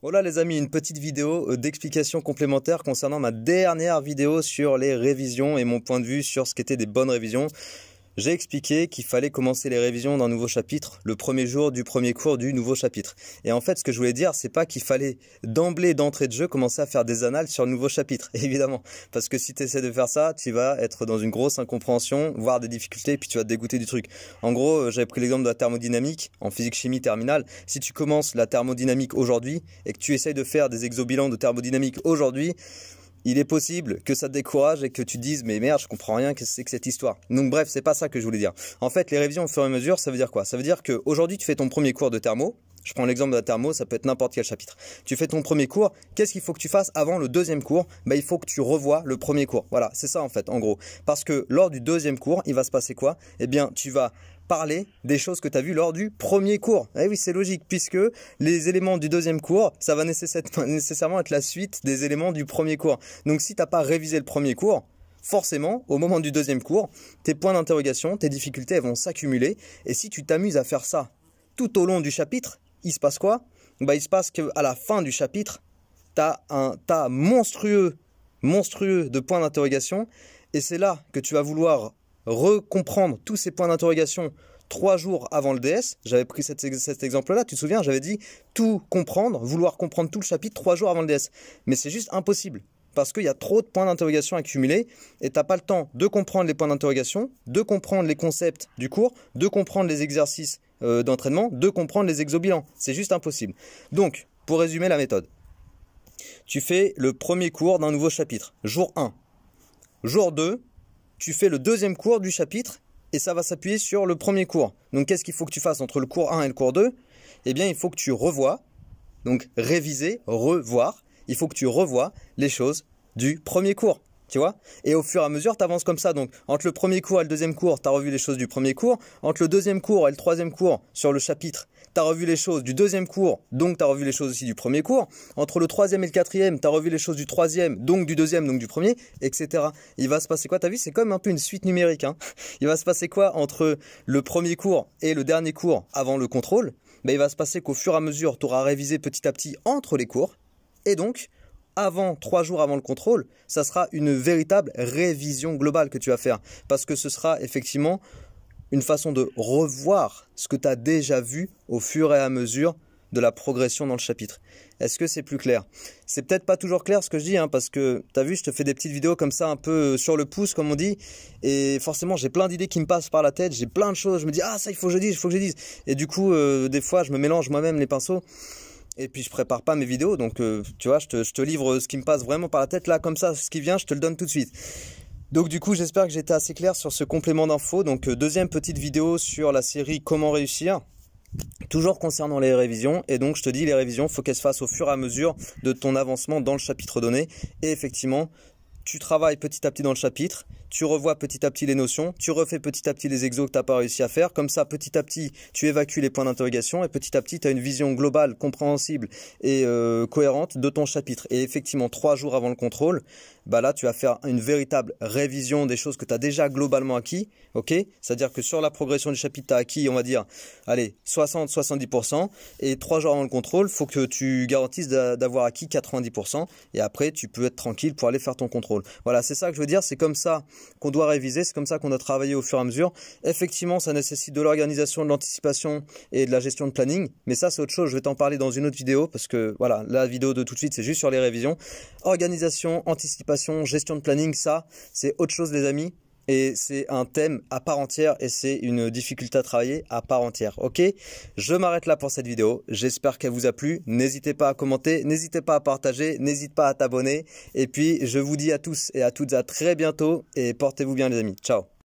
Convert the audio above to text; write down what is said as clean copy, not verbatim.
Voilà les amis, une petite vidéo d'explication complémentaire concernant ma dernière vidéo sur les révisions et mon point de vue sur ce qu'étaient des bonnes révisions. J'ai expliqué qu'il fallait commencer les révisions d'un nouveau chapitre le premier jour du premier cours du nouveau chapitre. Et en fait, ce que je voulais dire, c'est pas qu'il fallait d'entrée de jeu, commencer à faire des annales sur le nouveau chapitre, évidemment. Parce que si tu essaies de faire ça, tu vas être dans une grosse incompréhension, voire des difficultés, et puis tu vas te dégoûter du truc. En gros, j'avais pris l'exemple de la thermodynamique en physique-chimie terminale. Si tu commences la thermodynamique aujourd'hui et que tu essayes de faire des exobilans de thermodynamique aujourd'hui, il est possible que ça te décourage et que tu te dises mais merde, je comprends rien, qu'est-ce que c'est que cette histoire. Donc bref, c'est pas ça que je voulais dire. En fait, les révisions au fur et à mesure, ça veut dire quoi? Ça veut dire qu'aujourd'hui tu fais ton premier cours de thermo. Je prends l'exemple de la thermo, ça peut être n'importe quel chapitre. Tu fais ton premier cours, qu'est-ce qu'il faut que tu fasses avant le deuxième cours? Il faut que tu revoies le premier cours. Voilà, c'est ça en fait, en gros. Parce que lors du deuxième cours, il va se passer quoi? Eh bien, tu vas parler des choses que tu as vues lors du premier cours. Eh oui, c'est logique, puisque les éléments du deuxième cours, ça va nécessairement être la suite des éléments du premier cours. Donc si tu n'as pas révisé le premier cours, forcément, au moment du deuxième cours, tes points d'interrogation, tes difficultés, elles vont s'accumuler. Et si tu t'amuses à faire ça tout au long du chapitre, il se passe quoi? Il se passe qu'à la fin du chapitre, tu as un tas monstrueux de points d'interrogation. Et c'est là que tu vas vouloir recomprendre tous ces points d'interrogation 3 jours avant le DS. J'avais pris cet exemple-là, tu te souviens, j'avais dit tout comprendre, vouloir comprendre tout le chapitre 3 jours avant le DS. Mais c'est juste impossible, parce qu'il y a trop de points d'interrogation accumulés et tu n'as pas le temps de comprendre les points d'interrogation, de comprendre les concepts du cours, de comprendre les exercices d'entraînement, de comprendre les exobilans. C'est juste impossible. Donc, pour résumer la méthode, tu fais le premier cours d'un nouveau chapitre, jour 1. Jour 2, tu fais le deuxième cours du chapitre et ça va s'appuyer sur le premier cours. Donc, qu'est-ce qu'il faut que tu fasses entre le cours 1 et le cours 2? Eh bien, il faut que tu revoies, donc réviser, revoir. Il faut que tu revoies les choses du premier cours, tu vois. Et au fur et à mesure, tu avances comme ça. Donc, entre le premier cours et le deuxième cours, tu as revu les choses du premier cours. Entre le deuxième cours et le troisième cours sur le chapitre, tu as revu les choses du deuxième cours, donc tu as revu les choses aussi du premier cours. Entre le troisième et le quatrième, tu as revu les choses du troisième, donc du deuxième, donc du premier, etc. Il va se passer quoi? Tu as vu, c'est comme un peu une suite numérique, hein. Il va se passer quoi entre le premier cours et le dernier cours avant le contrôle? Il va se passer qu'au fur et à mesure, tu auras révisé petit à petit entre les cours. Et donc, 3 jours avant le contrôle, ça sera une véritable révision globale que tu vas faire. Parce que ce sera effectivement une façon de revoir ce que tu as déjà vu au fur et à mesure de la progression dans le chapitre. Est-ce que c'est plus clair? C'est peut-être pas toujours clair ce que je dis, hein, parce que tu as vu, je te fais des petites vidéos comme ça un peu sur le pouce, comme on dit, et forcément j'ai plein d'idées qui me passent par la tête, j'ai plein de choses, je me dis ah ça il faut que je dise, il faut que je dise. Et du coup des fois je me mélange moi-même les pinceaux. Et puis je prépare pas mes vidéos, donc tu vois, je te livre ce qui me passe vraiment par la tête, là, comme ça, ce qui vient, je te le donne tout de suite. Donc du coup, j'espère que j'étais assez clair sur ce complément d'infos. Donc deuxième petite vidéo sur la série Comment réussir, toujours concernant les révisions. Et donc je te dis, les révisions, faut qu'elles se fassent au fur et à mesure de ton avancement dans le chapitre donné. Et effectivement, tu travailles petit à petit dans le chapitre, tu revois petit à petit les notions, tu refais petit à petit les exos que tu n'as pas réussi à faire. Comme ça, petit à petit, tu évacues les points d'interrogation et petit à petit, tu as une vision globale, compréhensible et cohérente de ton chapitre. Et effectivement, 3 jours avant le contrôle, là, tu vas faire une véritable révision des choses que tu as déjà globalement acquis. Ok, c'est-à-dire que sur la progression du chapitre, tu as acquis, on va dire, allez, 60-70%. Et 3 jours avant le contrôle, il faut que tu garantisses d'avoir acquis 90%. Et après, tu peux être tranquille pour aller faire ton contrôle. Voilà, c'est ça que je veux dire. C'est comme ça qu'on doit réviser, c'est comme ça qu'on doit travailler au fur et à mesure. Effectivement, ça nécessite de l'organisation, de l'anticipation et de la gestion de planning. Mais ça, c'est autre chose. Je vais t'en parler dans une autre vidéo parce que voilà, la vidéo de tout de suite, c'est juste sur les révisions. Organisation, anticipation, gestion de planning, ça, c'est autre chose, les amis. Et c'est un thème à part entière et c'est une difficulté à travailler à part entière. Ok, je m'arrête là pour cette vidéo. J'espère qu'elle vous a plu. N'hésitez pas à commenter, n'hésitez pas à partager, n'hésite pas à t'abonner. Et puis, je vous dis à tous et à toutes à très bientôt et portez-vous bien les amis. Ciao.